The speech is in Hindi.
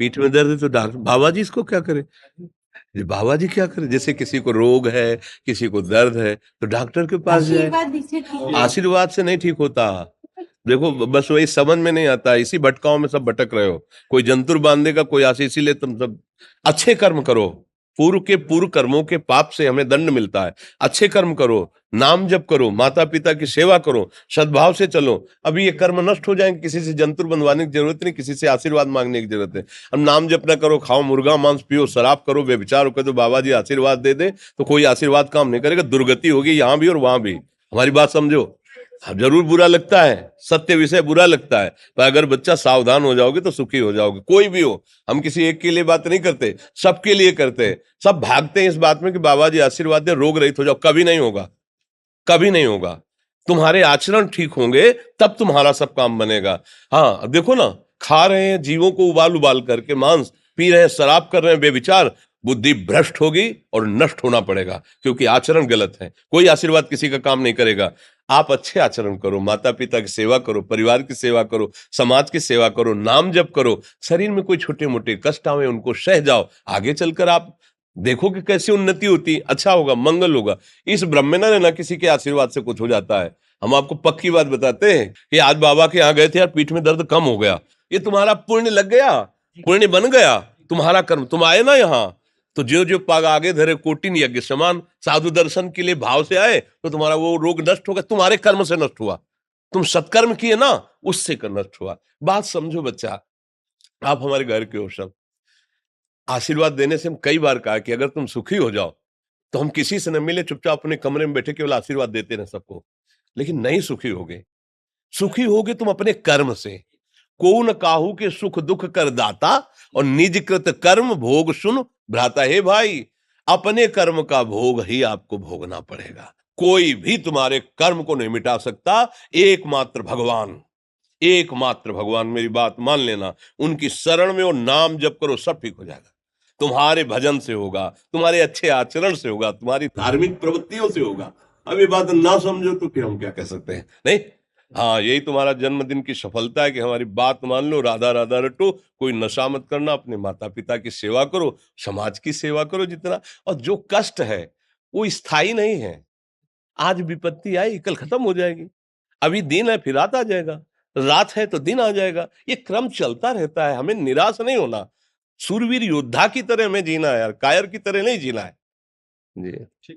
पीठ में दर्द है तो डॉक्टर, बाबा जी इसको क्या करे? ये बाबा जी क्या करे? जैसे किसी को रोग है, किसी को दर्द है, तो डॉक्टर के पास जाए। आशीर्वाद इससे ठीक है। आशीर्वाद से नहीं ठीक होता। देखो बस वही समझ में नहीं आता, इसी भटकाओं में सब भटक रहे हो। कोई जंतुर बांध देगा, कोई आशीष, इसीलिए तुम सब अच्छे कर्म करो। पूर्व के पूर्व कर्मों के पाप से हमें दंड मिलता है। अच्छे कर्म करो, नाम जप करो, माता पिता की सेवा करो, सद्भाव से चलो। अभी ये कर्म नष्ट हो जाएंगे, किसी से जंतुर बंधवाने की जरूरत नहीं, किसी से आशीर्वाद मांगने की जरूरत है। अब नाम जप ना करो, खाओ मुर्गा मांस, पियो शराब, करो व्यभिचार करो, तो बाबा जी आशीर्वाद दे दे तो कोई आशीर्वाद काम नहीं करेगा। दुर्गति होगी यहाँ भी और वहां भी। हमारी बात समझो। अब जरूर बुरा लगता है, सत्य विषय बुरा लगता है, पर अगर बच्चा सावधान हो जाओगे तो सुखी हो जाओगे। कोई भी हो, हम किसी एक के लिए बात नहीं करते, सबके लिए करते हैं। सब भागते हैं इस बात में कि बाबा जी आशीर्वाद दे, रोग रहित हो जाओ। कभी नहीं होगा, कभी नहीं होगा। तुम्हारे आचरण ठीक होंगे तब तुम्हारा सब काम बनेगा। हाँ अब देखो ना, खा रहे हैं जीवों को उबाल उबाल करके मांस, पी रहे हैं शराब, कर रहे हैं बेविचार, बुद्धि भ्रष्ट होगी और नष्ट होना पड़ेगा, क्योंकि आचरण गलत है। कोई आशीर्वाद किसी का काम नहीं करेगा। आप अच्छे आचरण करो, माता पिता की सेवा करो, परिवार की सेवा करो, समाज की सेवा करो, नाम जप करो। शरीर में कोई छोटे मोटे कष्ट आवे उनको सह जाओ, आगे चलकर आप देखो कि कैसी उन्नति होती, अच्छा होगा, मंगल होगा। इस ब्रह्म में ना किसी के आशीर्वाद से कुछ हो जाता है। हम आपको पक्की बात बताते हैं कि आज बाबा के यहाँ गए थे यार, पीठ में दर्द कम हो गया। ये तुम्हारा पुण्य लग गया, पुण्य बन गया, तुम्हारा कर्म। तुम आए ना यहाँ, तो जो जो पाग आगे धरे कोटिन यज्ञ समान, साधु दर्शन के लिए भाव से आए तो तुम्हारा वो रोग नष्ट होगा, तुम्हारे कर्म से नष्ट हुआ। तुम सत्कर्म किए ना, उससे कर नष्ट हुआ। बात समझो बच्चा, आप हमारे घर के हो सब। आशीर्वाद देने से हम कई बार कहा कि अगर तुम सुखी हो जाओ तो हम किसी से न मिले, चुपचाप अपने कमरे में बैठे केवल आशीर्वाद देते रहे सबको। लेकिन नहीं सुखी होगे, सुखी होगे तुम अपने कर्म से। को न काहू के सुख दुख कर दाता, और निज कृत कर्म भोग सुन भ्राता। हे भाई, अपने कर्म का भोग ही आपको भोगना पड़ेगा। कोई भी तुम्हारे कर्म को नहीं मिटा सकता, एकमात्र भगवान। एकमात्र भगवान, मेरी बात मान लेना। उनकी शरण में और नाम जप करो, सब ठीक हो जाएगा। तुम्हारे भजन से होगा, तुम्हारे अच्छे आचरण से होगा, तुम्हारी धार्मिक प्रवृत्तियों से होगा। अब ये बात ना समझो तो फिर हम क्या कह सकते हैं? नहीं, हाँ यही तुम्हारा जन्मदिन की सफलता है कि हमारी बात मान लो, राधा राधा रटो, कोई नशा मत करना, अपने माता पिता की सेवा करो, समाज की सेवा करो जितना। और जो कष्ट है वो स्थायी नहीं है। आज विपत्ति आई, कल खत्म हो जाएगी। अभी दिन है, फिर रात आ जाएगा, रात है तो दिन आ जाएगा। ये क्रम चलता रहता है, हमें निराश नहीं होना। सूरवीर योद्धा की तरह हमें जीना है यार, कायर की तरह नहीं जीना है। जी ठीक है।